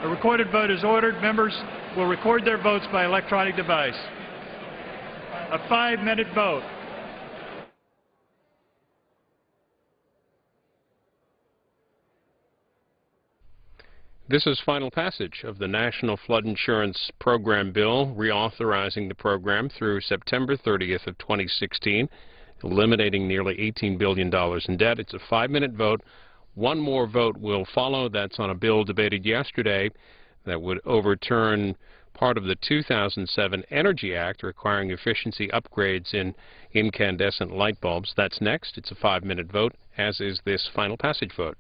A recorded vote is ordered. Members will record their votes by electronic device. A 5-minute vote. This is final passage of the National Flood Insurance Program bill, reauthorizing the program through September 30th of 2016, eliminating nearly $18 billion in debt. It's a 5-minute vote. One more vote will follow. That's on a bill debated yesterday that would overturn part of the 2007 Energy Act requiring efficiency upgrades in incandescent light bulbs. That's next. It's a 5-minute vote, as is this final passage vote.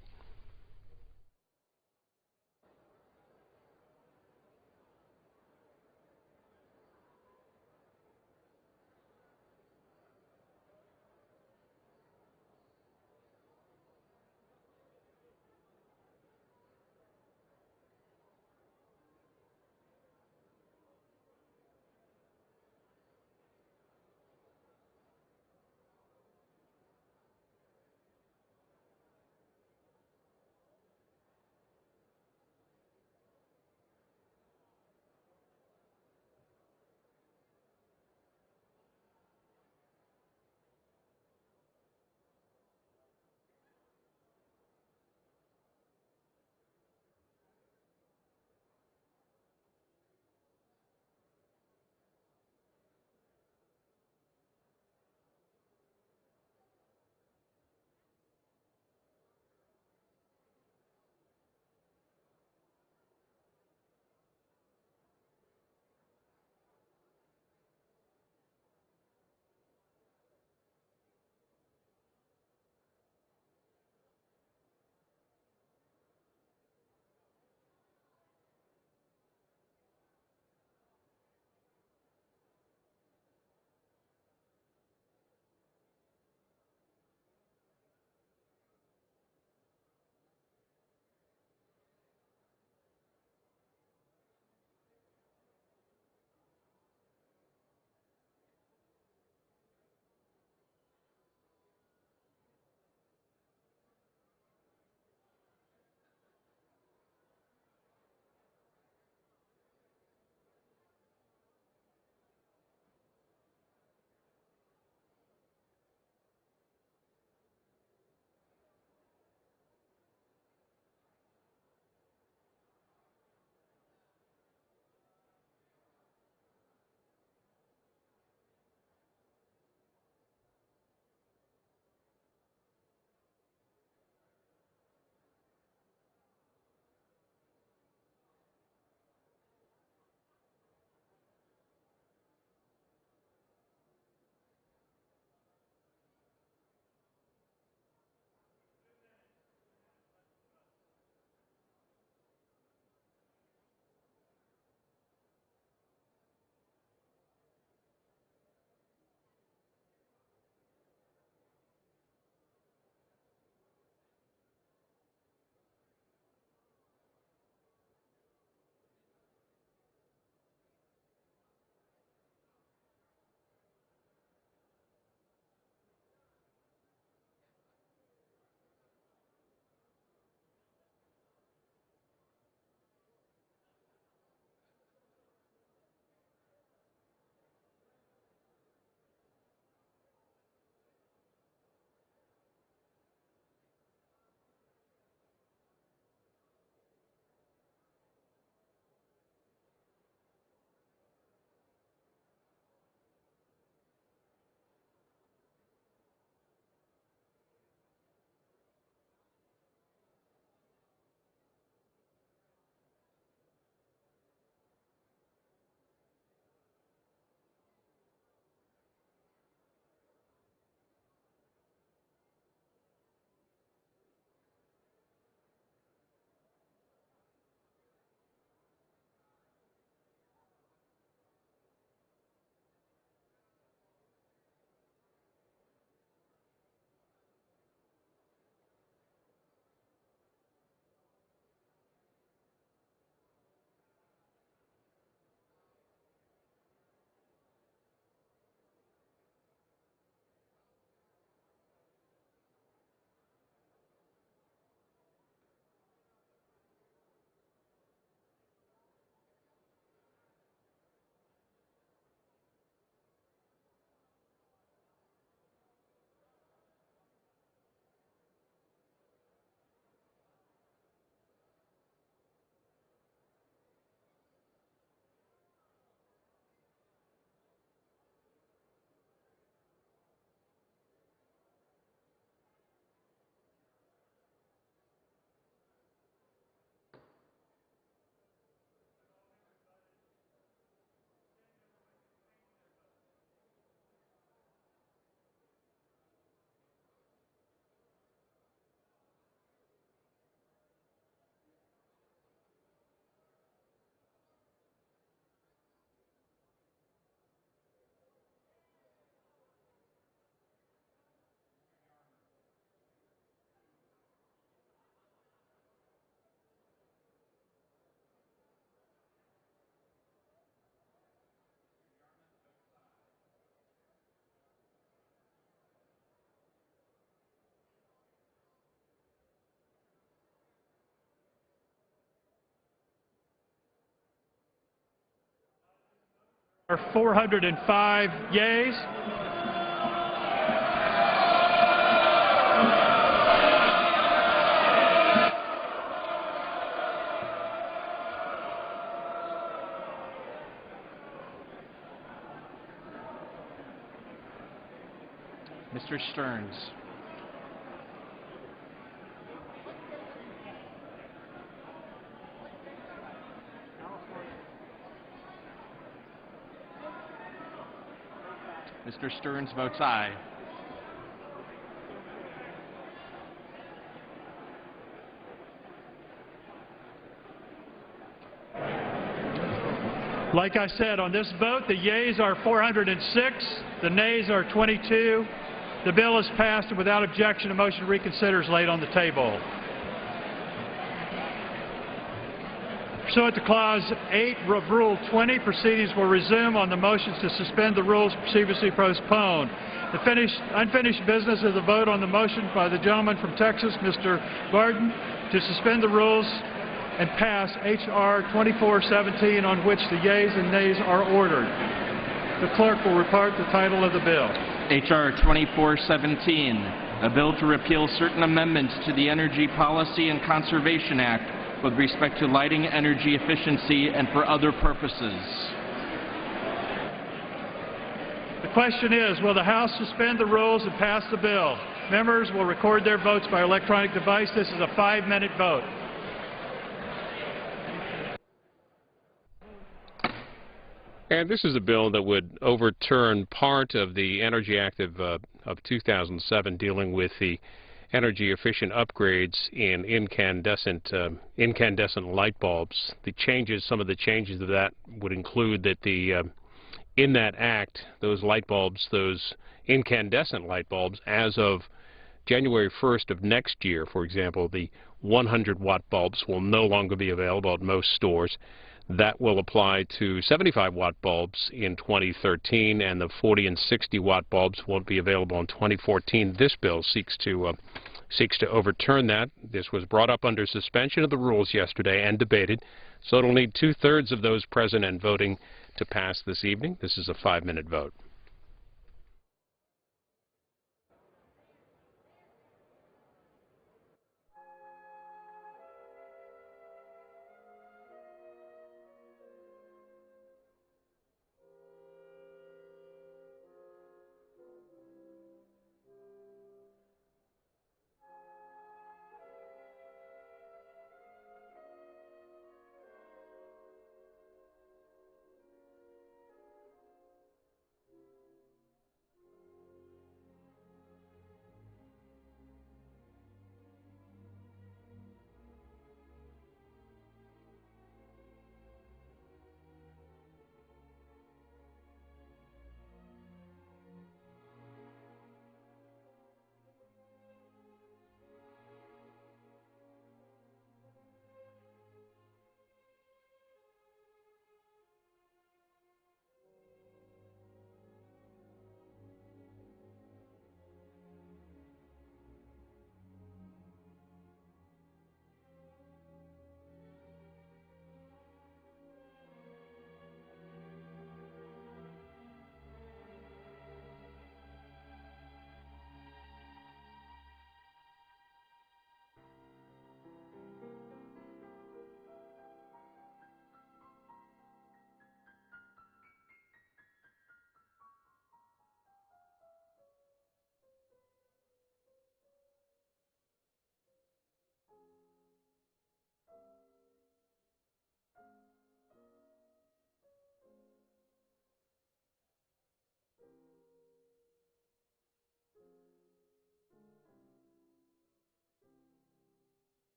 are 405 yeas. Mr. Stearns. Mr. Stearns votes aye. Like I said, on this vote, the yeas are 406, the nays are 22. The bill is passed, and without objection, a motion to reconsider is laid on the table. Pursuant to Clause 8 of Rule 20, proceedings will resume on the motions to suspend the rules previously postponed. The unfinished business is the vote on the motion by the gentleman from Texas, Mr. Barton, to suspend the rules and pass H.R. 2417, on which the yeas and nays are ordered. The clerk will report the title of the bill. H.R. 2417, a bill to repeal certain amendments to the Energy Policy and Conservation Act with respect to lighting, energy efficiency, and for other purposes. The question is, will the House suspend the rules and pass the bill? Members will record their votes by electronic device. This is a 5-minute vote. And this is a bill that would overturn part of the Energy Act of 2007 dealing with the energy-efficient upgrades in incandescent light bulbs. Some of the changes of that would include that in that act, those light bulbs, those incandescent light bulbs, as of January 1st of next year, for example, the 100-watt bulbs will no longer be available at most stores. That will apply to 75-watt bulbs in 2013, and the 40 and 60-watt bulbs won't be available in 2014. This bill seeks to overturn that. This was brought up under suspension of the rules yesterday and debated, so it'll need 2/3 of those present and voting to pass this evening. This is a 5-minute vote.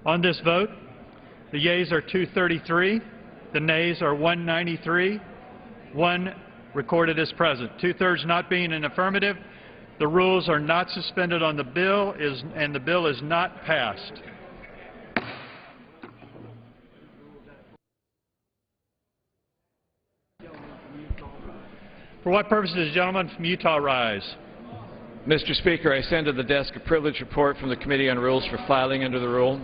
On this vote, the yeas are 233, the nays are 193, one recorded as present. Two-thirds not being an affirmative, the rules are not suspended on the bill and the bill is not passed. For what purpose does the gentleman from Utah rise? Mr. Speaker, I send to the desk a privilege report from the Committee on Rules for filing under the rule.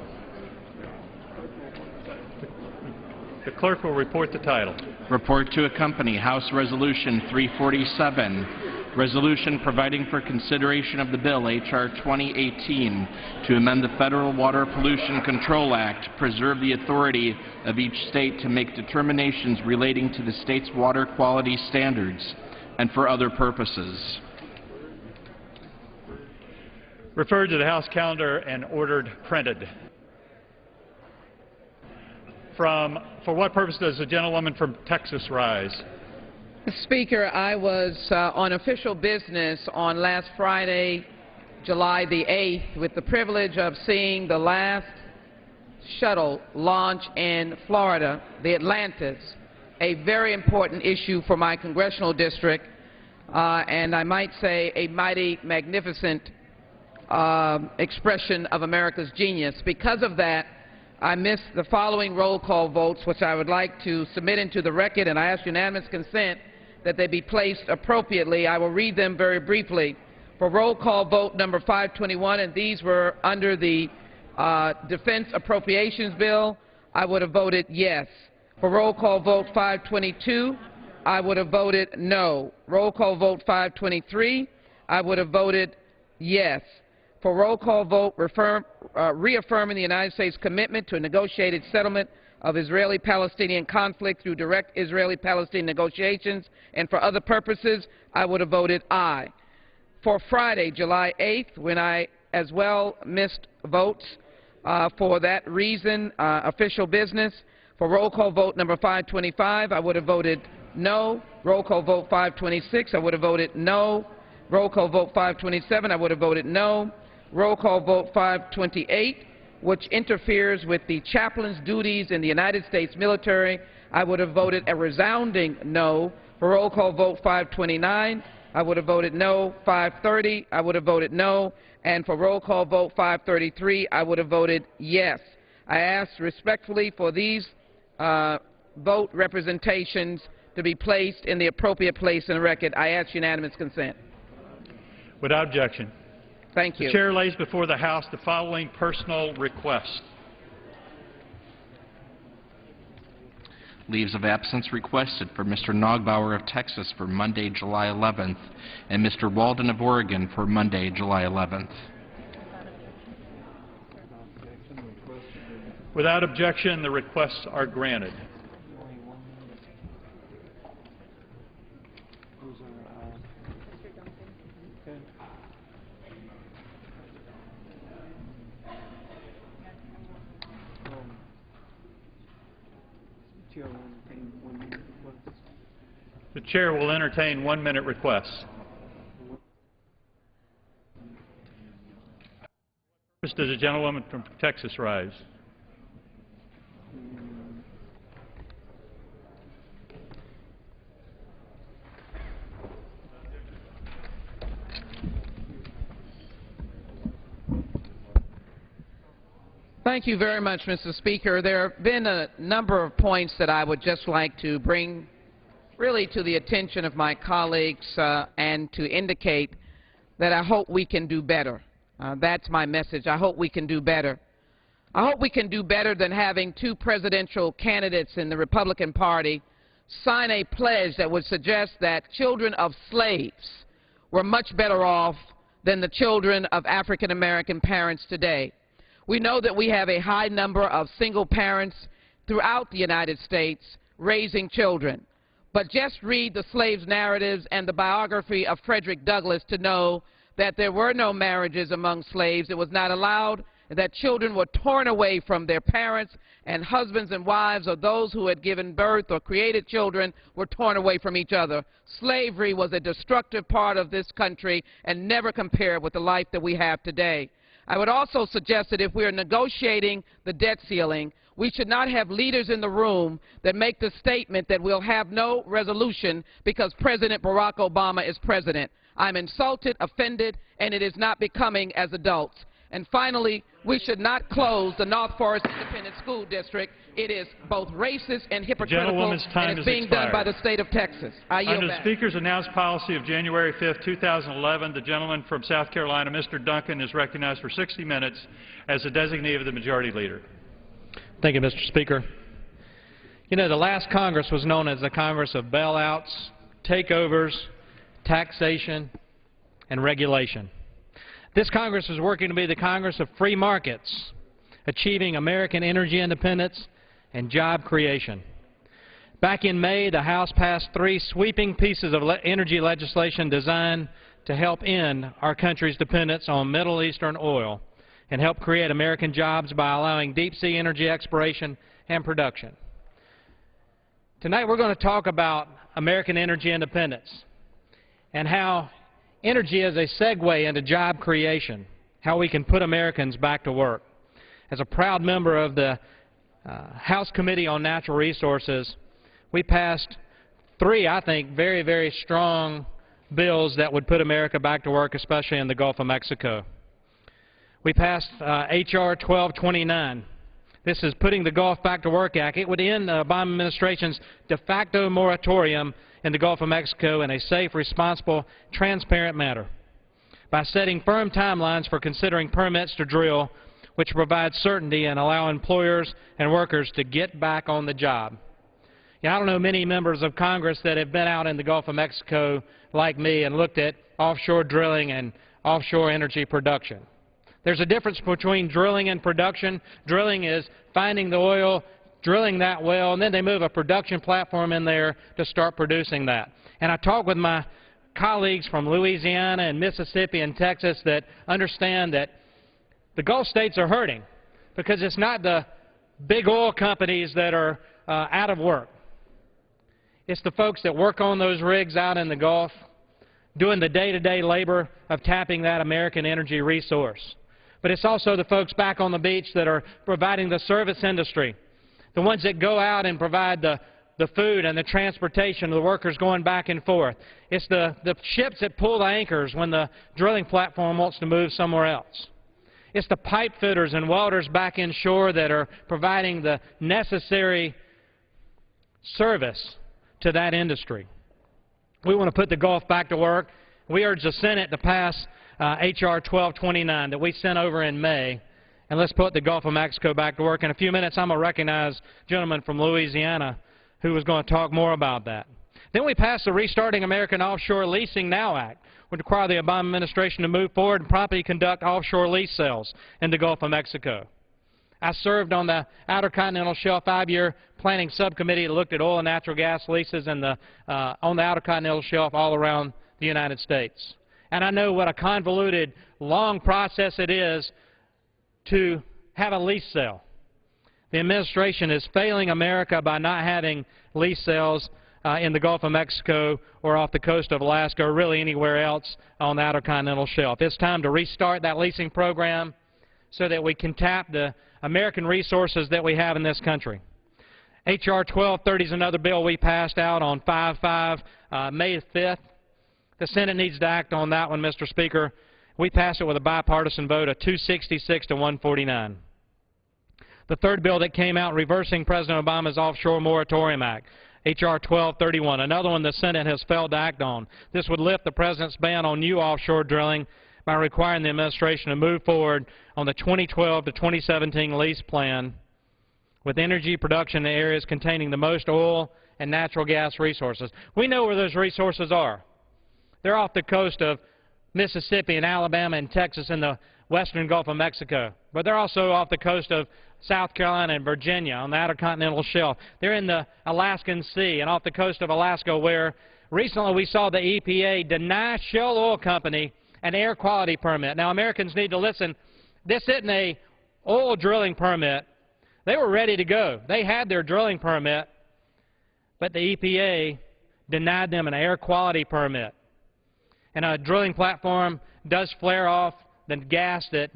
The clerk will report the title. Report to accompany House Resolution 347, resolution providing for consideration of the bill H.R. 2018 to amend the Federal Water Pollution Control Act to preserve the authority of each state to make determinations relating to the state's water quality standards and for other purposes. Referred to the House calendar and ordered printed. For what purpose does the gentlewoman from Texas rise? Mr. Speaker, I was on official business on last Friday, July the 8th, with the privilege of seeing the last shuttle launch in Florida, the Atlantis, a very important issue for my congressional district, and I might say a mighty magnificent expression of America's genius. Because of that, I missed the following roll call votes, which I would like to submit into the record, and I ask unanimous consent that they be placed appropriately. I will read them very briefly. For roll call vote number 521, and these were under the Defense Appropriations Bill, I would have voted yes. For roll call vote 522, I would have voted no. Roll call vote 523, I would have voted yes. For roll call vote reaffirming the United States' commitment to a negotiated settlement of Israeli-Palestinian conflict through direct Israeli-Palestinian negotiations and for other purposes, I would have voted aye. For Friday, July 8th, when I as well missed votes for that reason, official business, for roll call vote number 525, I would have voted no. Roll call vote 526, I would have voted no. Roll call vote 527, I would have voted no. Roll call vote 528, which interferes with the chaplain's duties in the United States military, I would have voted a resounding no. For roll call vote 529, I would have voted no. 530, I would have voted no. And for roll call vote 533, I would have voted yes. I ask respectfully for these vote representations to be placed in the appropriate place in the record. I ask unanimous consent. Without objection. Thank you. The chair lays before the House the following personal request. Leaves of absence requested for Mr. Nogbauer of Texas for Monday, July 11th, and Mr. Walden of Oregon for Monday, July 11th. Without objection, the requests are granted. The chair will entertain 1-minute requests. Does the gentlewoman from Texas rise? Thank you very much, Mr. Speaker. There have been a number of points that I would just like to bring really to the attention of my colleagues and to indicate that I hope we can do better. That's my message. I hope we can do better. I hope we can do better than having two presidential candidates in the Republican Party sign a pledge that would suggest that children of slaves were much better off than the children of African-American parents today. We know that we have a high number of single parents throughout the United States raising children. But just read the slaves' narratives and the biography of Frederick Douglass to know that there were no marriages among slaves. It was not allowed, that children were torn away from their parents, and husbands and wives or those who had given birth or created children were torn away from each other. Slavery was a destructive part of this country and never compared with the life that we have today. I would also suggest that if we are negotiating the debt ceiling, we should not have leaders in the room that make the statement that we'll have no resolution because President Barack Obama is president. I'm insulted, offended, and it is not becoming as adults. And finally, we should not close the North Forest Independent School District. It is both racist and hypocritical, and it's being done by the state of Texas. I yield Under back. the Speaker's announced policy of January 5, 2011, the gentleman from South Carolina, Mr. Duncan, is recognized for 60 minutes as the designee of the Majority Leader. Thank you, Mr. Speaker. You know, the last Congress was known as the Congress of bailouts, takeovers, taxation, and regulation. This Congress is working to be the Congress of free markets, achieving American energy independence and job creation. Back in May, the House passed 3 sweeping pieces of energy legislation designed to help end our country's dependence on Middle Eastern oil and help create American jobs by allowing deep-sea energy exploration and production. Tonight we're going to talk about American energy independence and how energy is a segue into job creation, how we can put Americans back to work. As a proud member of the House Committee on Natural Resources, we passed 3, I think, very, very strong bills that would put America back to work, especially in the Gulf of Mexico. We passed H.R. 1229. This is Putting the Gulf Back to Work Act. It would end the Obama administration's de facto moratorium in the Gulf of Mexico in a safe, responsible, transparent manner by setting firm timelines for considering permits to drill, which provide certainty and allow employers and workers to get back on the job. I don't know many members of Congress that have been out in the Gulf of Mexico like me and looked at offshore drilling and offshore energy production. There's a difference between drilling and production. Drilling is finding the oil, drilling that well, and then they move a production platform in there to start producing that. And I talked with my colleagues from Louisiana and Mississippi and Texas that understand that the Gulf states are hurting because it's not the big oil companies that are out of work. It's the folks that work on those rigs out in the Gulf doing the day-to-day labor of tapping that American energy resource. But it's also the folks back on the beach that are providing the service industry, the ones that go out and provide the food and the transportation of the workers going back and forth. It's the ships that pull the anchors when the drilling platform wants to move somewhere else. It's the pipe fitters and welders back inshore that are providing the necessary service to that industry. We want to put the Gulf back to work. We urge the Senate to pass H.R. 1229 that we sent over in May, and let's put the Gulf of Mexico back to work. In a few minutes, I'm going to recognize a gentleman from Louisiana who was going to talk more about that. Then we passed the Restarting American Offshore Leasing Now Act, which require the Obama administration to move forward and promptly conduct offshore lease sales in the Gulf of Mexico. I served on the Outer Continental Shelf 5-year planning subcommittee that looked at oil and natural gas leases on the Outer Continental Shelf all around the United States. And I know what a convoluted, long process it is to have a lease sale. The administration is failing America by not having lease sales in the Gulf of Mexico or off the coast of Alaska or really anywhere else on the Outer Continental Shelf. It's time to restart that leasing program so that we can tap the American resources that we have in this country. H.R. 1230 is another bill we passed out on May 5th. The Senate needs to act on that one, Mr. Speaker. We passed it with a bipartisan vote of 266 to 149. The third bill that came out reversing President Obama's Offshore Moratorium Act, H.R. 1231, another one the Senate has failed to act on. This would lift the President's ban on new offshore drilling by requiring the administration to move forward on the 2012 to 2017 lease plan with energy production in areas containing the most oil and natural gas resources. We know where those resources are. They're off the coast of Mississippi and Alabama and Texas in the western Gulf of Mexico. But they're also off the coast of South Carolina and Virginia on the Outer Continental Shelf. They're in the Alaskan Sea and off the coast of Alaska, where recently we saw the EPA deny Shell Oil Company an air quality permit. Now, Americans need to listen. This isn't an oil drilling permit. They were ready to go. They had their drilling permit, but the EPA denied them an air quality permit. And a drilling platform does flare off the gas that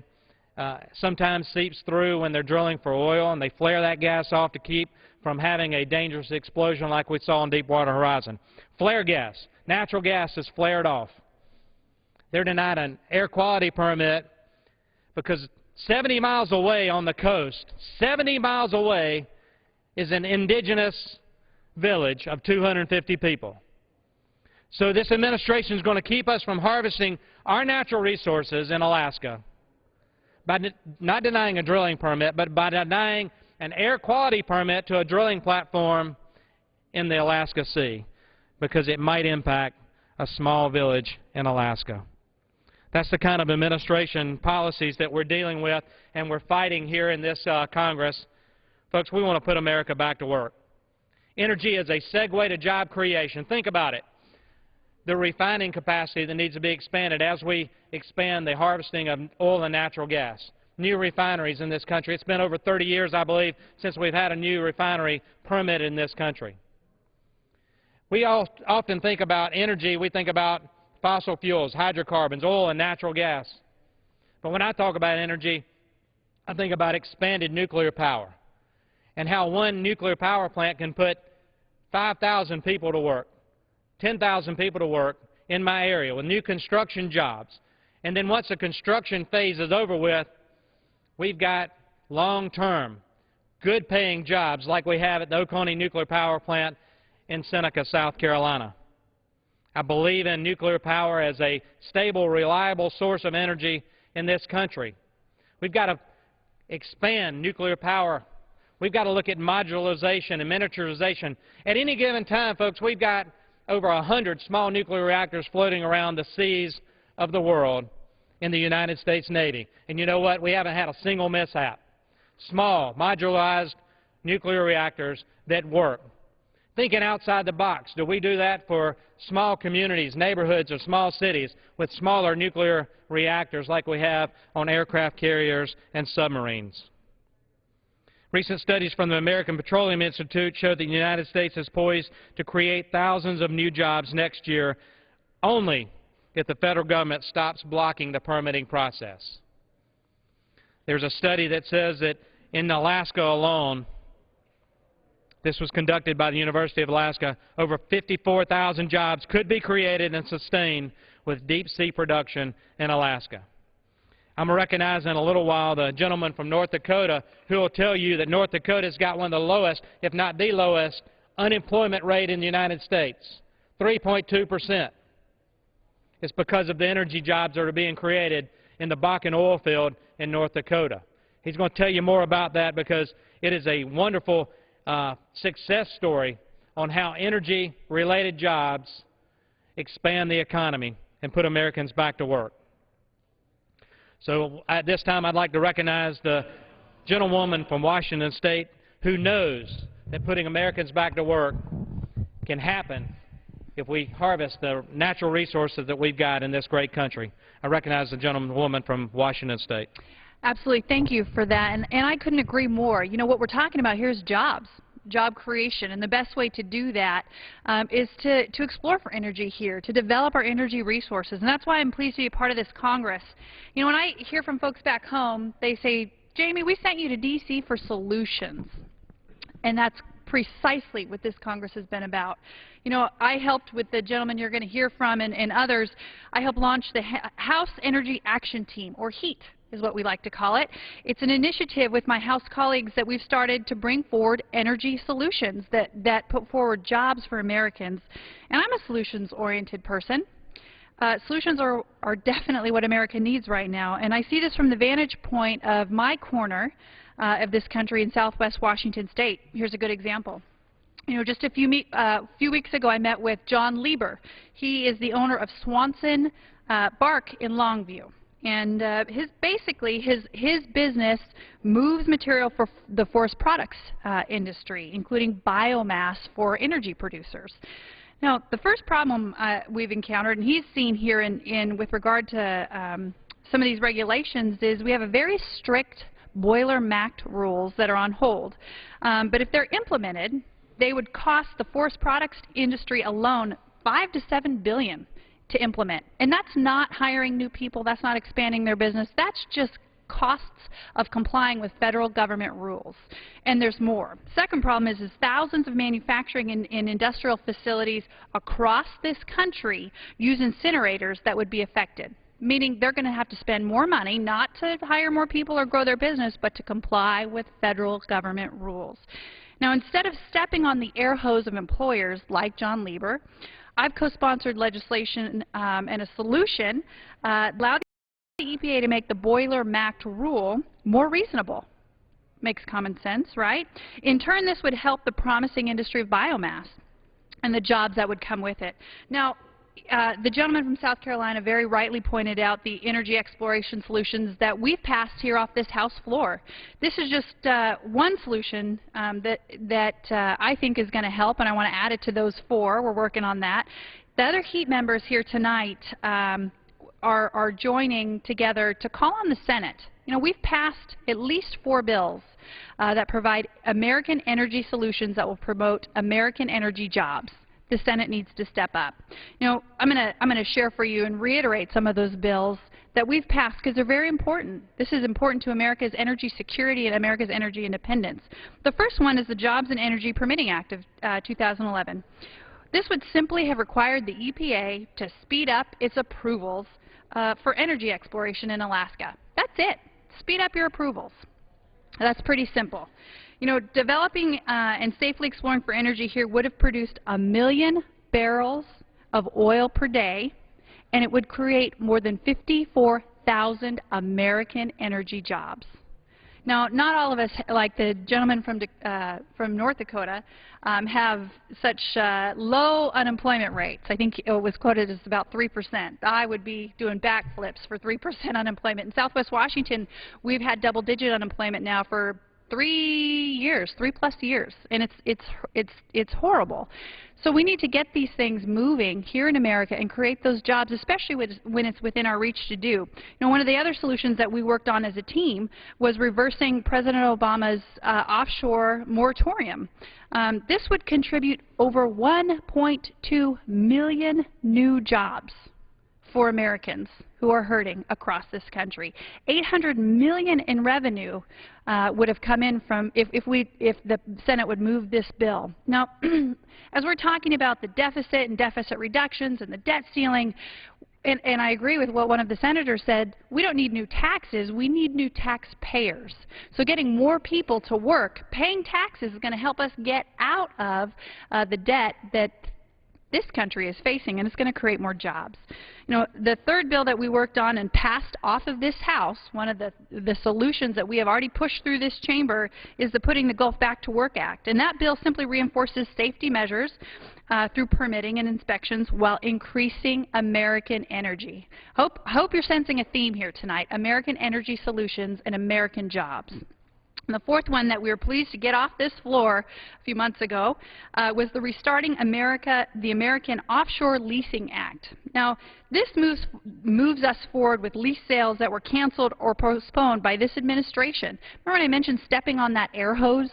sometimes seeps through when they're drilling for oil, and they flare that gas off to keep from having a dangerous explosion like we saw on Deepwater Horizon. Flare gas. Natural gas is flared off. They're denied an air quality permit because 70 miles away on the coast, 70 miles away, is an indigenous village of 250 people. So this administration is going to keep us from harvesting our natural resources in Alaska by not denying a drilling permit, but by denying an air quality permit to a drilling platform in the Alaska Sea, because it might impact a small village in Alaska. That's the kind of administration policies that we're dealing with and we're fighting here in this Congress. Folks, we want to put America back to work. Energy is a segue to job creation. Think about it. The refining capacity that needs to be expanded as we expand the harvesting of oil and natural gas. New refineries in this country. It's been over 30 years, I believe, since we've had a new refinery permitted in this country. We often think about energy, we think about fossil fuels, hydrocarbons, oil and natural gas. But when I talk about energy, I think about expanded nuclear power and how one nuclear power plant can put 5,000 people to work, 10,000 people to work in my area with new construction jobs. And then once the construction phase is over with, we've got long-term, good-paying jobs like we have at the Oconee Nuclear Power Plant in Seneca, South Carolina. I believe in nuclear power as a stable, reliable source of energy in this country. We've got to expand nuclear power. We've got to look at modularization and miniaturization. At any given time, folks, we've got over 100 small nuclear reactors floating around the seas of the world in the United States Navy. And you know what? We haven't had a single mishap. Small, modularized nuclear reactors that work. Thinking outside the box, do we do that for small communities, neighborhoods, or small cities with smaller nuclear reactors like we have on aircraft carriers and submarines? Recent studies from the American Petroleum Institute show that the United States is poised to create thousands of new jobs next year only if the federal government stops blocking the permitting process. There's a study that says that in Alaska alone, this was conducted by the University of Alaska, over 54,000 jobs could be created and sustained with deep-sea production in Alaska. I'm going to recognize in a little while the gentleman from North Dakota who will tell you that North Dakota's got one of the lowest, if not the lowest, unemployment rate in the United States, 3.2%. It's because of the energy jobs that are being created in the Bakken oil field in North Dakota. He's going to tell you more about that because it is a wonderful success story on how energy-related jobs expand the economy and put Americans back to work. So at this time, I'd like to recognize the gentlewoman from Washington State who knows that putting Americans back to work can happen if we harvest the natural resources that we've got in this great country. I recognize the gentlewoman from Washington State. Absolutely. Thank you for that. And I couldn't agree more. You know, what we're talking about here is jobs, job creation. And the best way to do that is to explore for energy here, to develop our energy resources. And that's why I'm pleased to be a part of this Congress. You know, when I hear from folks back home, they say, Jamie, we sent you to D.C. for solutions. And that's precisely what this Congress has been about. You know, I helped with the gentleman you're going to hear from and others. I helped launch the House Energy Action Team, or HEAT is what we like to call it. It's an initiative with my House colleagues that we've started to bring forward energy solutions that put forward jobs for Americans. And I'm a solutions-oriented person. Solutions are definitely what America needs right now. And I see this from the vantage point of my corner of this country in southwest Washington State. Here's a good example. You know, just a few weeks ago, I met with John Lieber. He is the owner of Swanson Bark in Longview. And basically his business moves material for the forest products industry, including biomass for energy producers. Now, the first problem we've encountered, and he's seen here with regard to some of these regulations, is we have a very strict boiler MACT rules that are on hold. But if they're implemented, they would cost the forest products industry alone $5 to $7 billion to implement. And that's not hiring new people, that's not expanding their business, that's just costs of complying with federal government rules. And there's more. Second problem is thousands of manufacturing and industrial facilities across this country use incinerators that would be affected, meaning they're going to have to spend more money not to hire more people or grow their business, but to comply with federal government rules. Now, instead of stepping on the air hose of employers like John Lieber, I've co-sponsored legislation and a solution allowed the EPA to make the boiler-MACT rule more reasonable. Makes common sense, right? In turn, this would help the promising industry of biomass and the jobs that would come with it. Now, the gentleman from South Carolina very rightly pointed out the energy exploration solutions that we've passed here off this House floor. This is just one solution that I think is going to help, and I want to add it to those 4. We're working on that. The other HEAP members here tonight are joining together to call on the Senate. You know, we've passed at least 4 bills that provide American energy solutions that will promote American energy jobs. The Senate needs to step up. You know, I'm going to share for you and reiterate some of those bills that we've passed because they're very important. This is important to America's energy security and America's energy independence. The first one is the Jobs and Energy Permitting Act of 2011. This would simply have required the EPA to speed up its approvals for energy exploration in Alaska. That's it. Speed up your approvals. That's pretty simple. You know, developing and safely exploring for energy here would have produced 1 million barrels of oil per day, and it would create more than 54,000 American energy jobs. Now, not all of us, like the gentleman from North Dakota, have such low unemployment rates. I think it was quoted as about 3%. I would be doing backflips for 3% unemployment. In Southwest Washington, we've had double-digit unemployment now for 3 years, 3+ years, and it's horrible. So we need to get these things moving here in America and create those jobs, especially when it's within our reach to do. You know, one of the other solutions that we worked on as a team was reversing President Obama's offshore moratorium. This would contribute over 1.2 million new jobs for Americans who are hurting across this country. $800 million in revenue would have come in from if the Senate would move this bill. Now, as we're talking about the deficit and deficit reductions and the debt ceiling, and I agree with what one of the senators said, we don't need new taxes, we need new taxpayers. So getting more people to work, paying taxes is going to help us get out of the debt that this country is facing, and it's going to create more jobs. You know, the third bill that we worked on and passed off of this House, one of the solutions that we have already pushed through this chamber, is the Putting the Gulf Back to Work Act. And that bill simply reinforces safety measures through permitting and inspections while increasing American energy. Hope you're sensing a theme here tonight: American energy solutions and American jobs. And the fourth one that we were pleased to get off this floor a few months ago was the Restarting America, the American Offshore Leasing Act. Now, this moves us forward with lease sales that were canceled or postponed by this administration. Remember when I mentioned stepping on that air hose?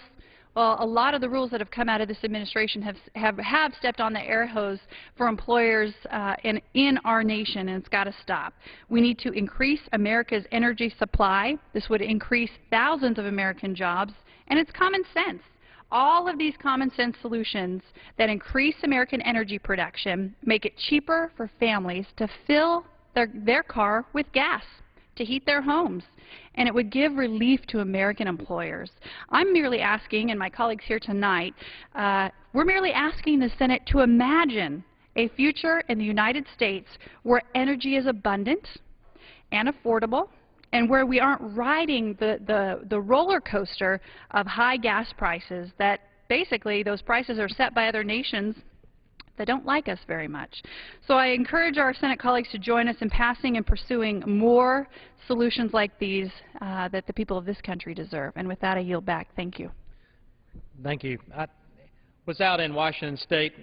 Well, a lot of the rules that have come out of this administration have stepped on the air hose for employers in our nation, and it's got to stop. We need to increase America's energy supply. This would increase thousands of American jobs, and it's common sense. All of these common sense solutions that increase American energy production make it cheaper for families to fill their car with gas to heat their homes, and it would give relief to American employers. I'm merely asking, and my colleagues here tonight, we're merely asking the Senate to imagine a future in the United States where energy is abundant and affordable, and where we aren't riding the roller coaster of high gas prices that basically those prices are set by other nations that don't like us very much. So I encourage our Senate colleagues to join us in passing and pursuing more solutions like these that the people of this country deserve. And with that, I yield back. Thank you. Thank you. I was out in Washington State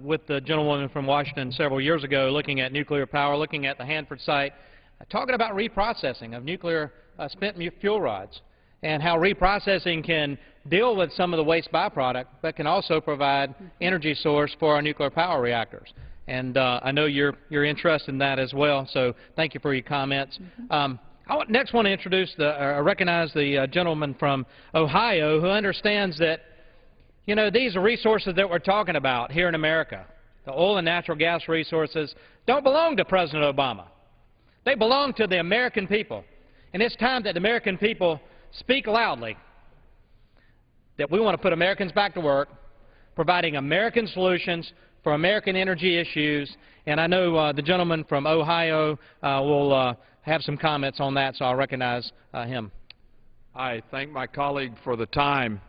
with the gentlewoman from Washington several years ago looking at nuclear power, looking at the Hanford site, talking about reprocessing of nuclear spent fuel rods and how reprocessing can deal with some of the waste byproduct, but can also provide energy source for our nuclear power reactors. And I know you're interested in that as well, so thank you for your comments. Next want to introduce recognize the gentleman from Ohio who understands that, you know, these are resources that we're talking about here in America. The oil and natural gas resources don't belong to President Obama. They belong to the American people. And it's time that the American people speak loudly that we want to put Americans back to work, providing American solutions for American energy issues. And I know the gentleman from Ohio will have some comments on that, so I'll recognize him. I thank my colleague for the time.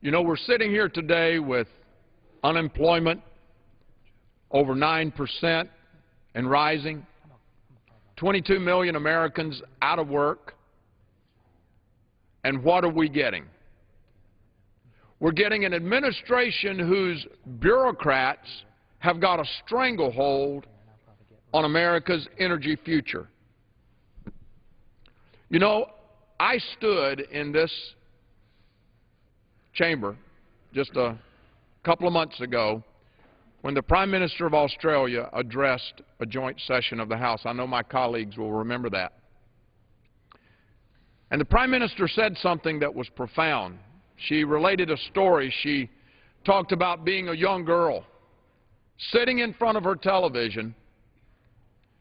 You know, we're sitting here today with unemployment over 9% and rising, 22 million Americans out of work, and what are we getting? We're getting an administration whose bureaucrats have got a stranglehold on America's energy future. You know, I stood in this chamber just a couple of months ago when the Prime Minister of Australia addressed a joint session of the House. I know my colleagues will remember that. And the Prime Minister said something that was profound. She related a story. She talked about being a young girl sitting in front of her television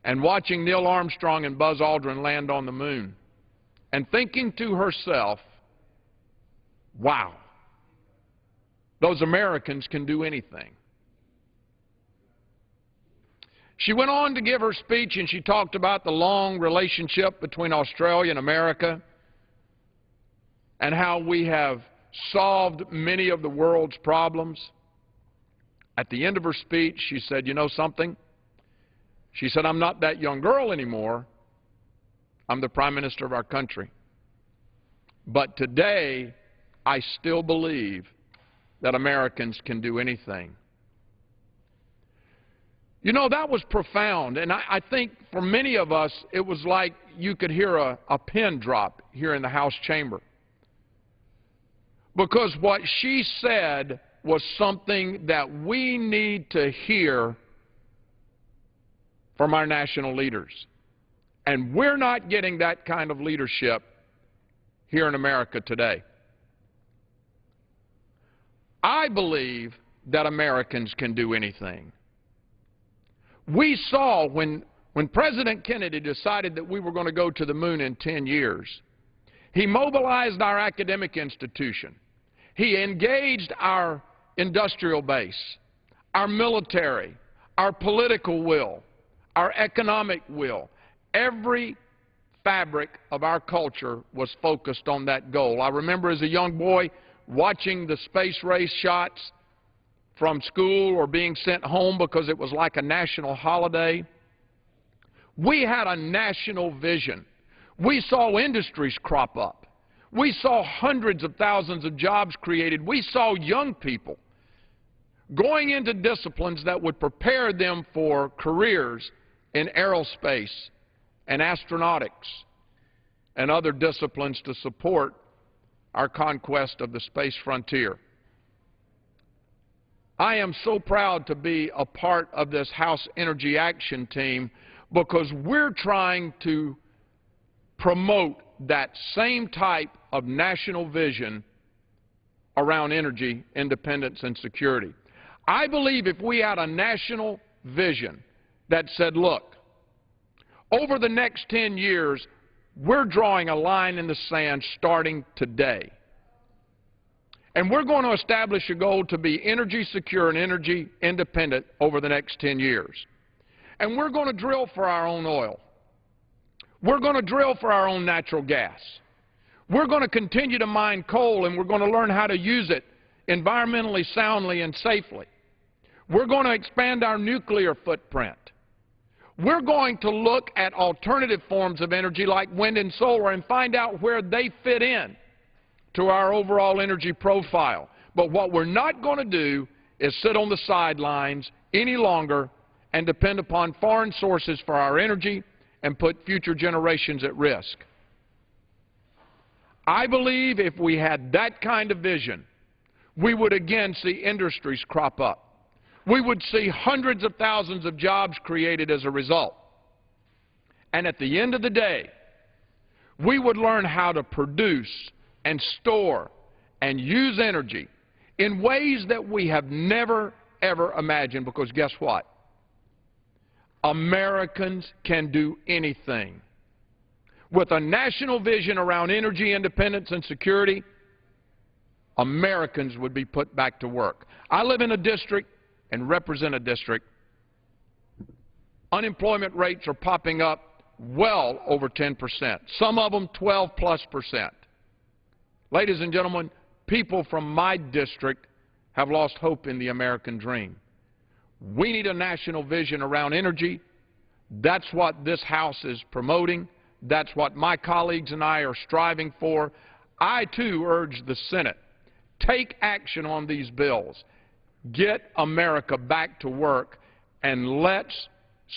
and watching Neil Armstrong and Buzz Aldrin land on the moon and thinking to herself, wow, those Americans can do anything. She went on to give her speech and she talked about the long relationship between Australia and America and how we have solved many of the world's problems. At the end of her speech, she said, you know something? She said, I'm not that young girl anymore. I'm the Prime Minister of our country. But today, I still believe that Americans can do anything. You know, that was profound, and I think for many of us, it was like you could hear a pin drop here in the House chamber. Because what she said was something that we need to hear from our national leaders. And we're not getting that kind of leadership here in America today. I believe that Americans can do anything. We saw when President Kennedy decided that we were going to go to the moon in 10 years, he mobilized our academic institution. He engaged our industrial base, our military, our political will, our economic will. Every fabric of our culture was focused on that goal. I remember as a young boy watching the space race shots from school or being sent home because it was like a national holiday. We had a national vision. We saw industries crop up. We saw hundreds of thousands of jobs created. We saw young people going into disciplines that would prepare them for careers in aerospace and astronautics and other disciplines to support our conquest of the space frontier. I am so proud to be a part of this House Energy Action Team because we're trying to promote that same type of national vision around energy independence and security. I believe if we had a national vision that said, look, over the next 10 years, we're drawing a line in the sand starting today. And we're going to establish a goal to be energy secure and energy independent over the next 10 years. And we're going to drill for our own oil. We're going to drill for our own natural gas. We're going to continue to mine coal, and we're going to learn how to use it environmentally soundly and safely. We're going to expand our nuclear footprint. We're going to look at alternative forms of energy like wind and solar and find out where they fit in to our overall energy profile. But what we're not going to do is sit on the sidelines any longer and depend upon foreign sources for our energy and put future generations at risk. I believe if we had that kind of vision, we would again see industries crop up. We would see hundreds of thousands of jobs created as a result. And at the end of the day, we would learn how to produce and store and use energy in ways that we have never, ever imagined, because guess what? Americans can do anything. With a national vision around energy independence and security, Americans would be put back to work. I live in a district and represent a district. Unemployment rates are popping up well over 10%, some of them 12+%. Ladies and gentlemen, people from my district have lost hope in the American dream. We need a national vision around energy. That's what this House is promoting. That's what my colleagues and I are striving for. I, too, urge the Senate, take action on these bills. Get America back to work, and let's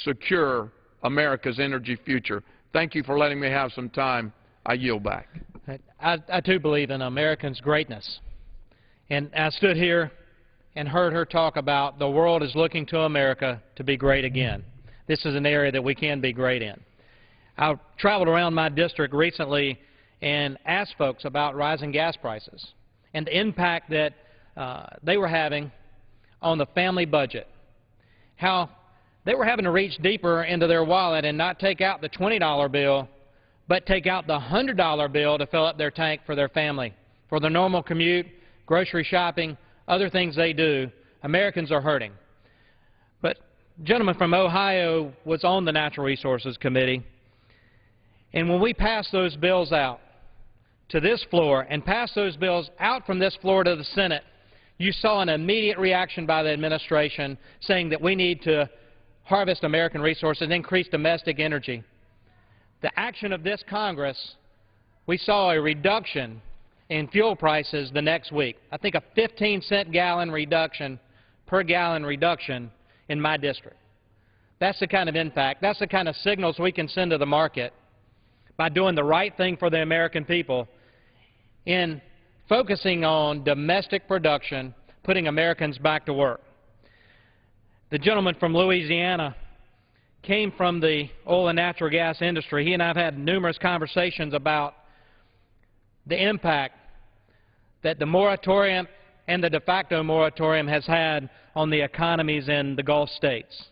secure America's energy future. Thank you for letting me have some time. I yield back. I too believe in Americans' greatness. And I stood here and heard her talk about the world is looking to America to be great again. This is an area that we can be great in. I traveled around my district recently and asked folks about rising gas prices and the impact that they were having on the family budget, how they were having to reach deeper into their wallet and not take out the $20 bill, but take out the $100 bill to fill up their tank for their family, for their normal commute, grocery shopping, other things they do. Americans are hurting. But a gentleman from Ohio was on the Natural Resources Committee, and when we passed those bills out to this floor and passed those bills out from this floor to the Senate, you saw an immediate reaction by the administration saying that we need to harvest American resources and increase domestic energy. The action of this Congress, we saw a reduction in fuel prices the next week. I think a 15-cent gallon reduction, per gallon reduction in my district. That's the kind of impact. That's the kind of signals we can send to the market by doing the right thing for the American people in focusing on domestic production, putting Americans back to work. The gentleman from Louisiana came from the oil and natural gas industry. He and I have had numerous conversations about the impact that the moratorium and the de facto moratorium has had on the economies in the Gulf states.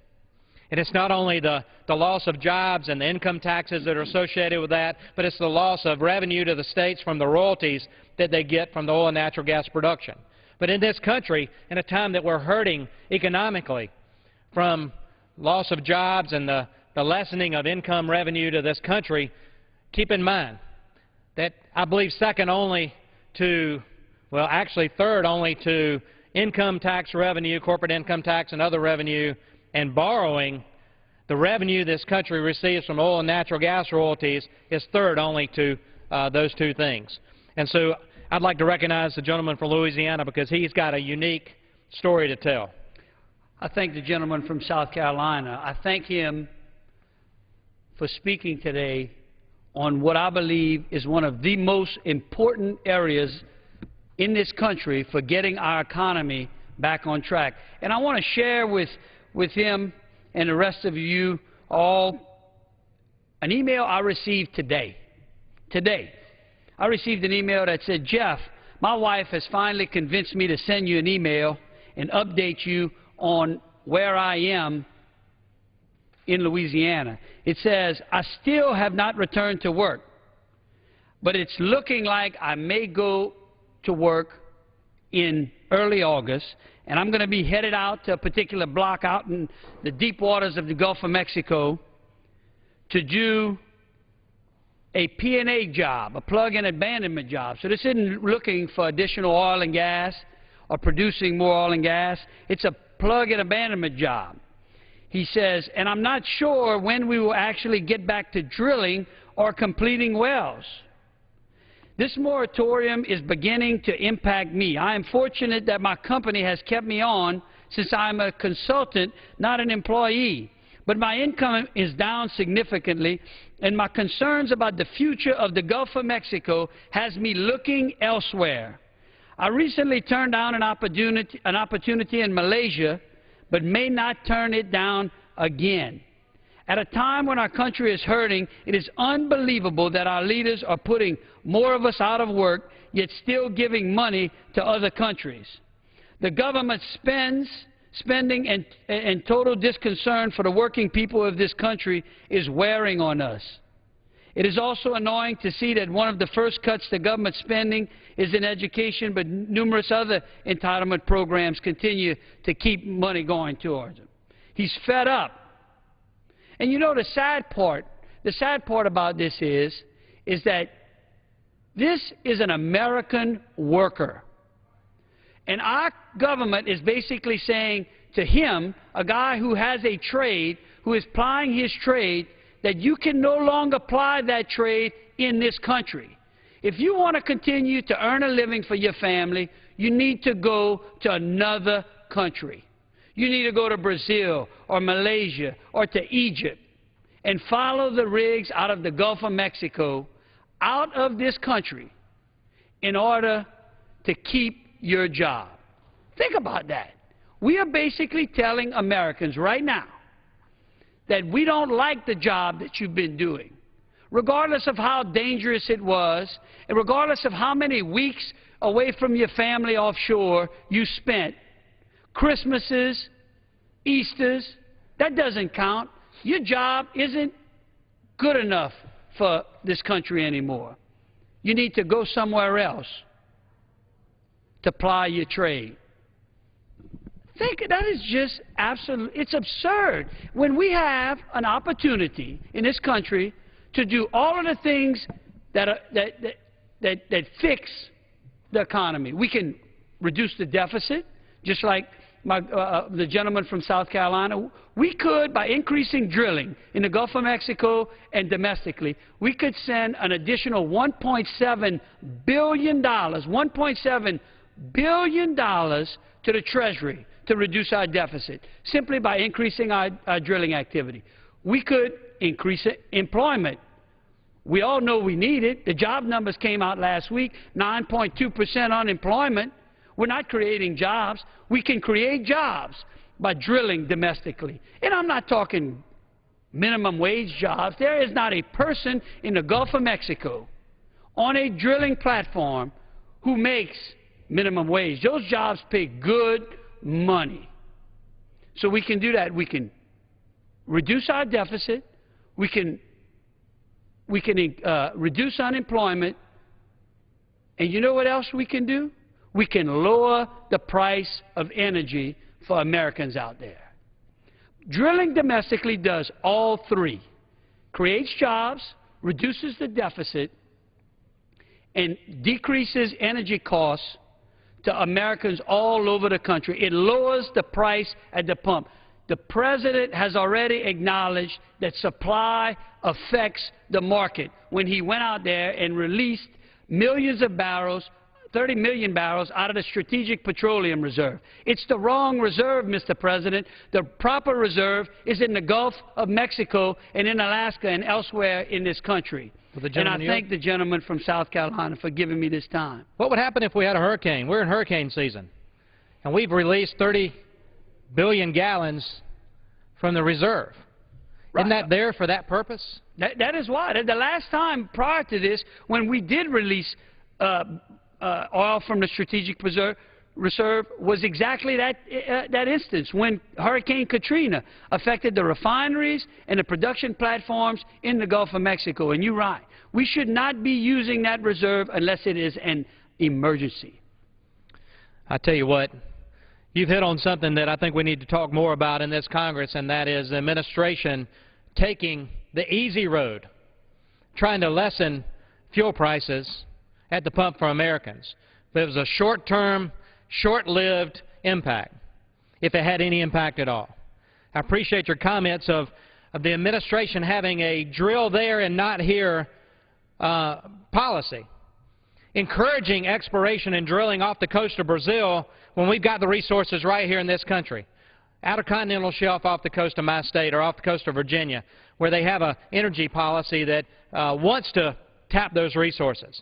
And it's not only the loss of jobs and the income taxes that are associated with that, but it's the loss of revenue to the states from the royalties that they get from the oil and natural gas production. But in this country, in a time that we're hurting economically from loss of jobs and the lessening of income revenue to this country, keep in mind that I believe second only to, well, actually third only to income tax revenue, corporate income tax and other revenue, and borrowing, the revenue this country receives from oil and natural gas royalties is third only to those two things. And so I'd like to recognize the gentleman from Louisiana because he's got a unique story to tell. I thank the gentleman from South Carolina. I thank him for speaking today on what I believe is one of the most important areas in this country for getting our economy back on track. And I want to share with him and the rest of you all an email I received today. Today, I received an email that said, Jeff, my wife has finally convinced me to send you an email and update you on where I am in Louisiana. It says, I still have not returned to work, but it's looking like I may go to work in early August, and I'm going to be headed out to a particular block out in the deep waters of the Gulf of Mexico to do a P&A job, a plug and abandonment job. So this isn't looking for additional oil and gas or producing more oil and gas. It's a plug and abandonment job. He says, and I'm not sure when we will actually get back to drilling or completing wells. This moratorium is beginning to impact me. I am fortunate that my company has kept me on since I'm a consultant, not an employee. But my income is down significantly, and my concerns about the future of the Gulf of Mexico has me looking elsewhere. I recently turned down an opportunity in Malaysia, but may not turn it down again. At a time when our country is hurting, it is unbelievable that our leaders are putting more of us out of work, yet still giving money to other countries. The government spending and total disconcern for the working people of this country is wearing on us. It is also annoying to see that one of the first cuts to government spending is in education, but numerous other entitlement programs continue to keep money going towards them. He's fed up. And you know the sad part about this is that this is an American worker. And our government is basically saying to him, a guy who has a trade, who is plying his trade, that you can no longer ply that trade in this country. If you want to continue to earn a living for your family, you need to go to another country. You need to go to Brazil or Malaysia or to Egypt and follow the rigs out of the Gulf of Mexico out of this country in order to keep your job. Think about that. We are basically telling Americans right now that we don't like the job that you've been doing, regardless of how dangerous it was, and regardless of how many weeks away from your family offshore you spent. Christmases, Easters, that doesn't count. Your job isn't good enough for this country anymore. You need to go somewhere else to ply your trade. Think that is just absolute. It's absurd. When we have an opportunity in this country to do all of the things that fix the economy, we can reduce the deficit, just like the gentleman from South Carolina. We could, by increasing drilling in the Gulf of Mexico and domestically, we could send an additional $1.7 billion, $1.7 billion to the Treasury to reduce our deficit, simply by increasing our drilling activity. We could increase employment. We all know we need it. The job numbers came out last week, 9.2% unemployment. We're not creating jobs. We can create jobs by drilling domestically. And I'm not talking minimum wage jobs. There is not a person in the Gulf of Mexico on a drilling platform who makes minimum wage. Those jobs pay good money. So we can do that. We can reduce our deficit. We can reduce unemployment. And you know what else we can do? We can lower the price of energy for Americans out there. Drilling domestically does all three. Creates jobs, reduces the deficit, and decreases energy costs to Americans all over the country. It lowers the price at the pump. The President has already acknowledged that supply affects the market when he went out there and released millions of barrels, 30 million barrels out of the Strategic Petroleum Reserve. It's the wrong reserve, Mr. President. The proper reserve is in the Gulf of Mexico and in Alaska and elsewhere in this country. And I thank the gentleman from South Carolina for giving me this time. What would happen if we had a hurricane? We're in hurricane season, and we've released 30 billion gallons from the reserve. Right. Isn't that there for that purpose? That is why. The last time prior to this, when we did release oil from the Strategic Reserve, was exactly that instance when Hurricane Katrina affected the refineries and the production platforms in the Gulf of Mexico. And you're right. We should not be using that reserve unless it is an emergency. I tell you what, you've hit on something that I think we need to talk more about in this Congress, and that is the administration taking the easy road, trying to lessen fuel prices at the pump for Americans. But it was a short-term, short-lived impact, if it had any impact at all. I appreciate your comments of the administration having a drill there and not here policy, encouraging exploration and drilling off the coast of Brazil when we've got the resources right here in this country. Outer continental shelf off the coast of my state or off the coast of Virginia, where they have an energy policy that wants to tap those resources.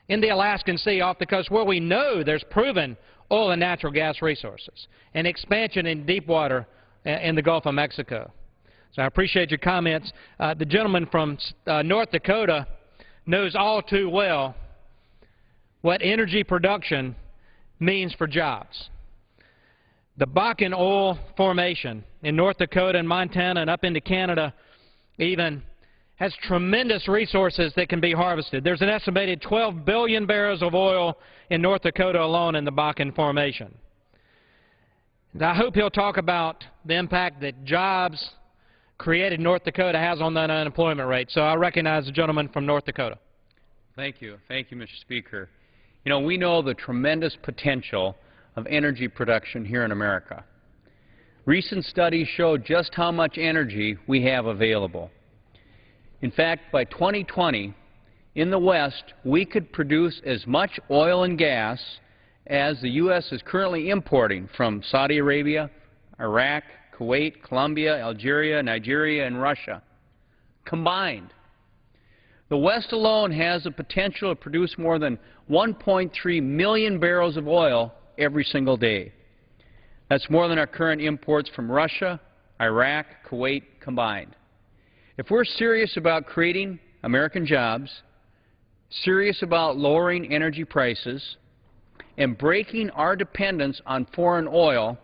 In the Alaskan Sea off the coast where we know there's proven oil and natural gas resources, and expansion in deep water in the Gulf of Mexico. So I appreciate your comments. The gentleman from North Dakota knows all too well what energy production means for jobs. The Bakken oil formation in North Dakota and Montana and up into Canada even has tremendous resources that can be harvested. There's an estimated 12 billion barrels of oil in North Dakota alone in the Bakken formation. And I hope he'll talk about the impact that jobs created in North Dakota has on that unemployment rate. So I recognize the gentleman from North Dakota. Thank you. Thank you, Mr. Speaker. You know, we know the tremendous potential of energy production here in America. Recent studies show just how much energy we have available. In fact, by 2020, in the West, we could produce as much oil and gas as the U.S. is currently importing from Saudi Arabia, Iraq, Kuwait, Colombia, Algeria, Nigeria, and Russia combined. The West alone has the potential to produce more than 1.3 million barrels of oil every single day. That's more than our current imports from Russia, Iraq, Kuwait combined. If we're serious about creating American jobs, serious about lowering energy prices, and breaking our dependence on foreign oil,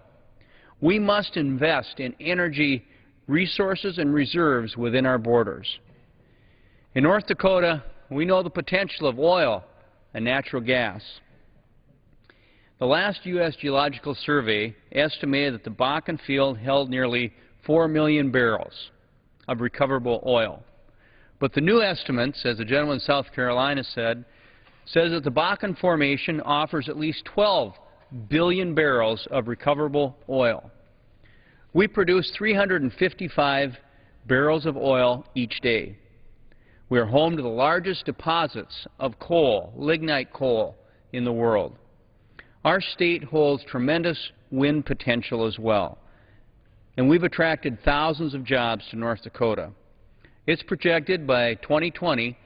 we must invest in energy resources and reserves within our borders. In North Dakota, we know the potential of oil and natural gas. The last U.S. Geological Survey estimated that the Bakken field held nearly 4 million barrels of recoverable oil. But the new estimates, as the gentleman in South Carolina said, says that the Bakken Formation offers at least 12 billion barrels of recoverable oil. We produce 355 barrels of oil each day. We are home to the largest deposits of coal, lignite coal, in the world. Our state holds tremendous wind potential as well, and we've attracted thousands of jobs to North Dakota. It's projected by 2020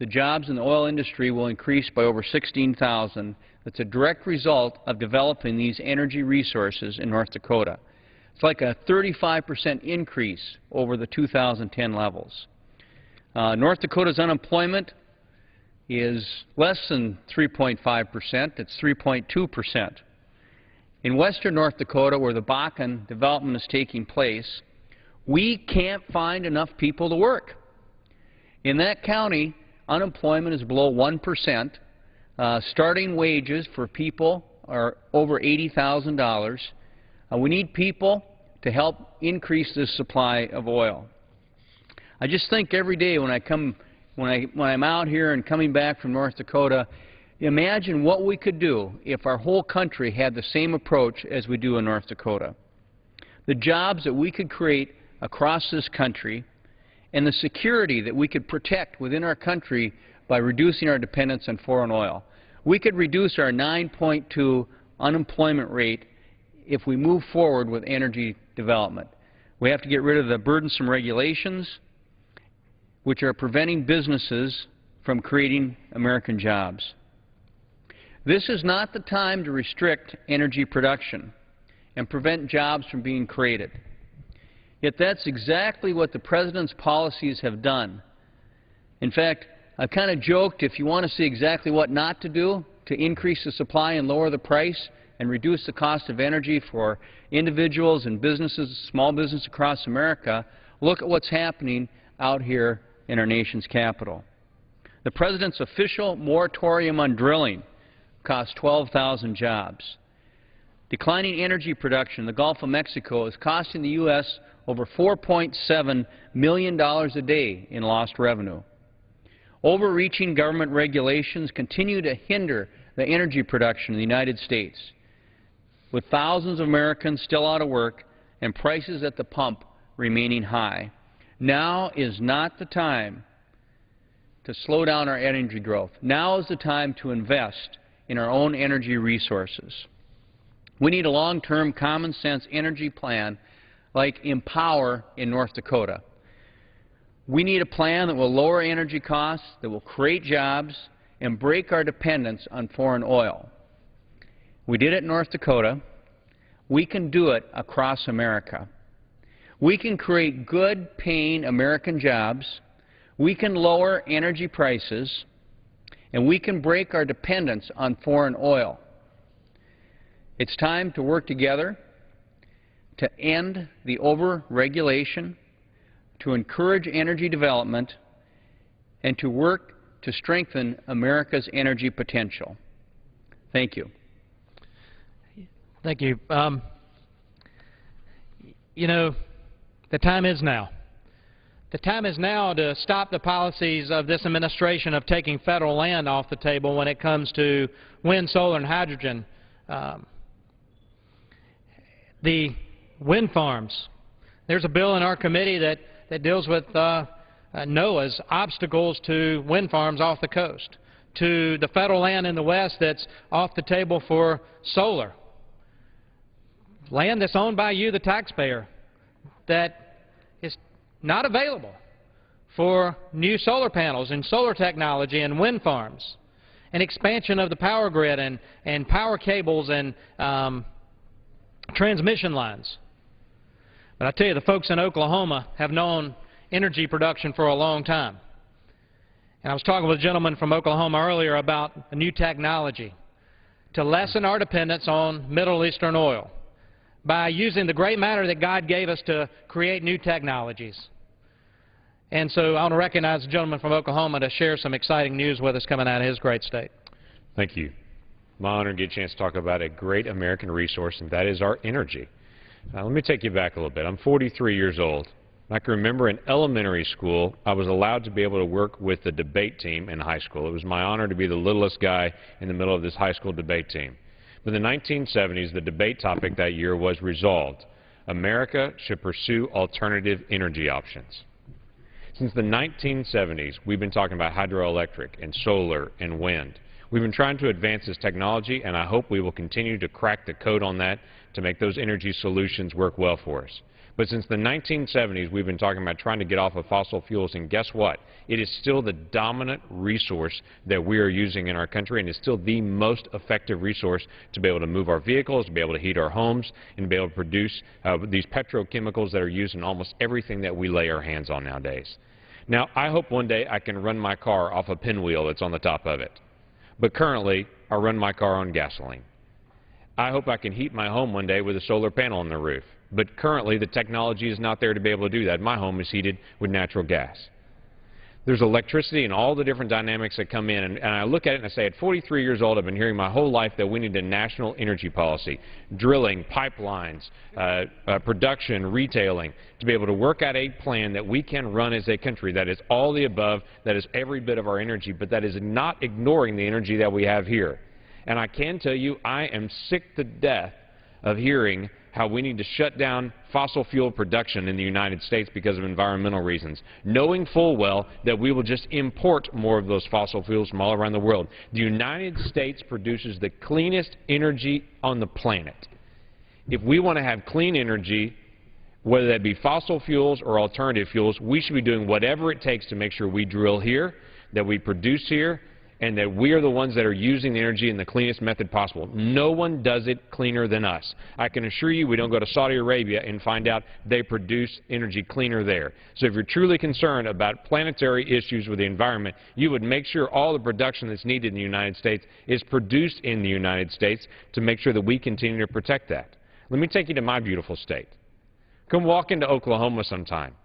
the jobs in the oil industry will increase by over 16,000. That's a direct result of developing these energy resources in North Dakota. It's like a 35% increase over the 2010 levels. North Dakota's unemployment is less than 3.5%. It's 3.2%. In western North Dakota, where the Bakken development is taking place, we can't find enough people to work. In that county, unemployment is below 1%. Starting wages for people are over $80,000. We need people to help increase this supply of oil. I just think every day when I'm out here and coming back from North Dakota, imagine what we could do if our whole country had the same approach as we do in North Dakota. The jobs that we could create across this country and the security that we could protect within our country by reducing our dependence on foreign oil. We could reduce our 9.2 unemployment rate if we move forward with energy development. We have to get rid of the burdensome regulations which are preventing businesses from creating American jobs. This is not the time to restrict energy production and prevent jobs from being created. Yet that's exactly what the President's policies have done. In fact, I've kind of joked, if you want to see exactly what not to do to increase the supply and lower the price and reduce the cost of energy for individuals and businesses, small business across America, look at what's happening out here in our nation's capital. The President's official moratorium on drilling cost 12,000 jobs. Declining energy production in the Gulf of Mexico is costing the U.S. over $4.7 million a day in lost revenue. Overreaching government regulations continue to hinder the energy production in the United States, with thousands of Americans still out of work and prices at the pump remaining high. Now is not the time to slow down our energy growth. Now is the time to invest in our own energy resources. We need a long-term, common-sense energy plan like Empower in North Dakota. We need a plan that will lower energy costs, that will create jobs, and break our dependence on foreign oil. We did it in North Dakota. We can do it across America. We can create good-paying American jobs, we can lower energy prices, and we can break our dependence on foreign oil. It's time to work together to end the over-regulation, to encourage energy development, and to work to strengthen America's energy potential. Thank you. Thank you. You know, the time is now. The time is now to stop the policies of this administration of taking federal land off the table when it comes to wind, solar, and hydrogen. The wind farms. There's a bill in our committee that deals with NOAA's obstacles to wind farms off the coast, to the federal land in the west that's off the table for solar. Land that's owned by you, the taxpayer, that is not available for new solar panels and solar technology and wind farms, and expansion of the power grid and power cables and transmission lines. But I tell you, the folks in Oklahoma have known energy production for a long time. And I was talking with a gentleman from Oklahoma earlier about a new technology to lessen our dependence on Middle Eastern oil by using the great matter that God gave us to create new technologies. And so I want to recognize the gentleman from Oklahoma to share some exciting news with us coming out of his great state. Thank you. My honor to get a chance to talk about a great American resource, and that is our energy. Now, let me take you back a little bit. I'm 43 years old. I can remember in elementary school, I was allowed to be able to work with the debate team in high school. It was my honor to be the littlest guy in the middle of this high school debate team. But in the 1970s, the debate topic that year was resolved. America should pursue alternative energy options. Since the 1970s, we've been talking about hydroelectric and solar and wind. We've been trying to advance this technology, and I hope we will continue to crack the code on that to make those energy solutions work well for us. But since the 1970s, we've been talking about trying to get off of fossil fuels, and guess what? It is still the dominant resource that we are using in our country, and it's still the most effective resource to be able to move our vehicles, to be able to heat our homes, and to be able to produce these petrochemicals that are used in almost everything that we lay our hands on nowadays. Now, I hope one day I can run my car off a pinwheel that's on the top of it. But currently, I run my car on gasoline. I hope I can heat my home one day with a solar panel on the roof. But currently, the technology is not there to be able to do that. My home is heated with natural gas. There's electricity and all the different dynamics that come in, and I look at it and I say, at 43 years old, I've been hearing my whole life that we need a national energy policy, drilling, pipelines, production, retailing, to be able to work out a plan that we can run as a country that is all the above, that is every bit of our energy, but that is not ignoring the energy that we have here. And I can tell you, I am sick to death of hearing how we need to shut down fossil fuel production in the United States because of environmental reasons, knowing full well that we will just import more of those fossil fuels from all around the world. The United States produces the cleanest energy on the planet. If we want to have clean energy, whether that be fossil fuels or alternative fuels, we should be doing whatever it takes to make sure we drill here, that we produce here, and that we are the ones that are using the energy in the cleanest method possible. No one does it cleaner than us. I can assure you we don't go to Saudi Arabia and find out they produce energy cleaner there. So if you're truly concerned about planetary issues with the environment, you would make sure all the production that's needed in the United States is produced in the United States to make sure that we continue to protect that. Let me take you to my beautiful state. Come walk into Oklahoma sometime.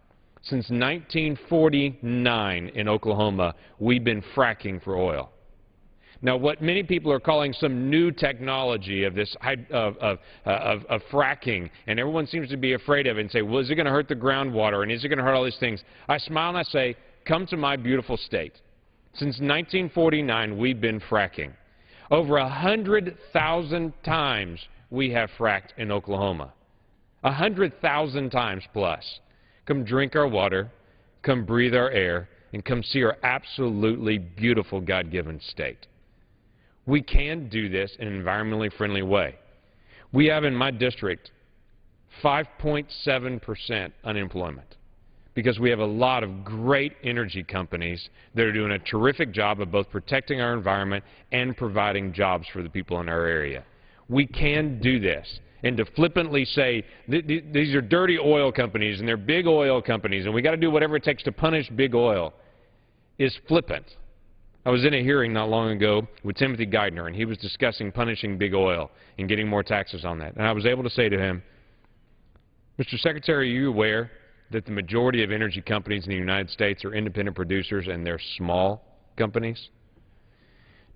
Since 1949 in Oklahoma, we've been fracking for oil. Now, what many people are calling some new technology of this of fracking, and everyone seems to be afraid of it and say, well, is it going to hurt the groundwater, and is it going to hurt all these things? I smile and I say, come to my beautiful state. Since 1949, we've been fracking. Over 100,000 times we have fracked in Oklahoma. 100,000 times plus. Come drink our water, come breathe our air, and come see our absolutely beautiful God-given state. We can do this in an environmentally friendly way. We have in my district 5.7% unemployment because we have a lot of great energy companies that are doing a terrific job of both protecting our environment and providing jobs for the people in our area. We can do this. and to flippantly say these are dirty oil companies and they're big oil companies and we got to do whatever it takes to punish big oil is flippant. I was in a hearing not long ago with Timothy Geithner, and he was discussing punishing big oil and getting more taxes on that. And I was able to say to him, Mr. Secretary, are you aware that the majority of energy companies in the United States are independent producers and they're small companies?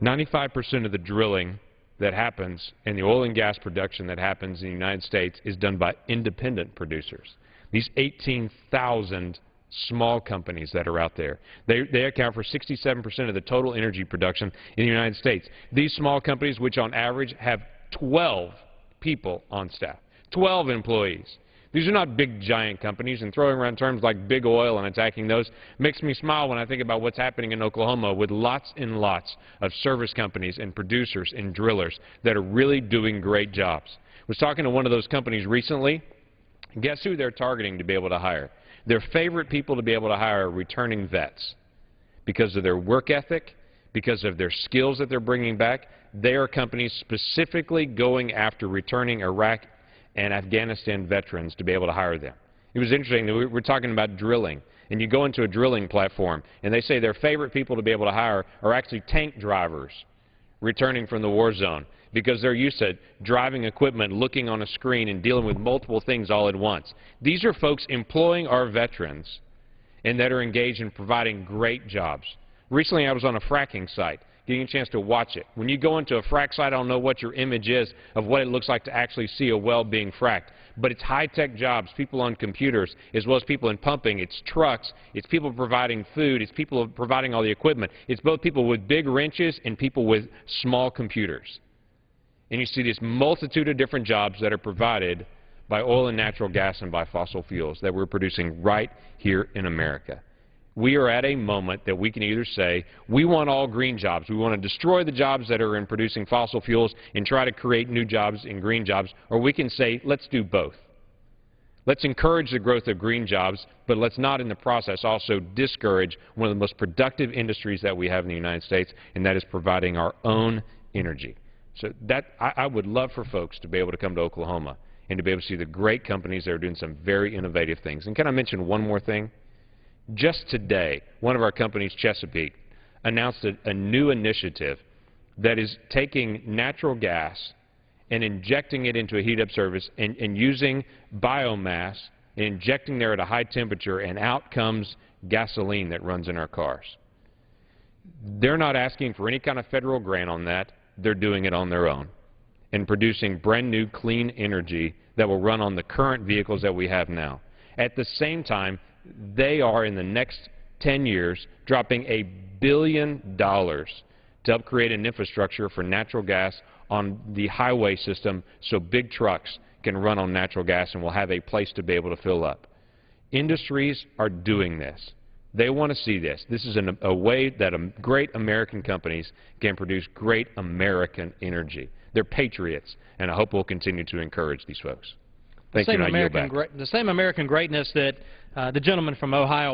95% of the drilling that happens and the oil and gas production that happens in the United States is done by independent producers. These 18,000 small companies that are out there, they account for 67% of the total energy production in the United States. These small companies, which on average have 12 people on staff, 12 employees. These are not big, giant companies, and throwing around terms like big oil and attacking those makes me smile when I think about what's happening in Oklahoma with lots and lots of service companies and producers and drillers that are really doing great jobs. I was talking to one of those companies recently. Guess who they're targeting to be able to hire? Their favorite people to be able to hire are returning vets. Because of their work ethic, because of their skills that they're bringing back, they are companies specifically going after returning Iraq and Afghanistan veterans to be able to hire them. It was interesting that we're talking about drilling, and you go into a drilling platform, and they say their favorite people to be able to hire are actually tank drivers returning from the war zone because they're used to driving equipment, looking on a screen, and dealing with multiple things all at once. These are folks employing our veterans and that are engaged in providing great jobs. Recently, I was on a fracking site, getting a chance to watch it. When you go into a frack site, I don't know what your image is of what it looks like to actually see a well being fracked. But it's high-tech jobs, people on computers, as well as people in pumping. It's trucks. It's people providing food. It's people providing all the equipment. It's both people with big wrenches and people with small computers. And you see this multitude of different jobs that are provided by oil and natural gas and by fossil fuels that we're producing right here in America. We are at a moment that we can either say we want all green jobs, we want to destroy the jobs that are in producing fossil fuels and try to create new jobs in green jobs, or we can say let's do both. Let's encourage the growth of green jobs, but let's not in the process also discourage one of the most productive industries that we have in the United States, and that is providing our own energy. So that I would love for folks to be able to come to Oklahoma and to be able to see the great companies that are doing some very innovative things. And can I mention one more thing? Just today, one of our companies, Chesapeake, announced a new initiative that is taking natural gas and injecting it into a heat-up service and using biomass and injecting there at a high temperature, and out comes gasoline that runs in our cars. They're not asking for any kind of federal grant on that. They're doing it on their own and producing brand-new clean energy that will run on the current vehicles that we have now. At the same time, they are, in the next 10 years, dropping $1 billion to help create an infrastructure for natural gas on the highway system so big trucks can run on natural gas and will have a place to be able to fill up. Industries are doing this. They want to see this. This is a way that great American companies can produce great American energy. They're patriots, and I hope we'll continue to encourage these folks. Thank you, and I yield back. The same American greatness that the gentleman from Ohio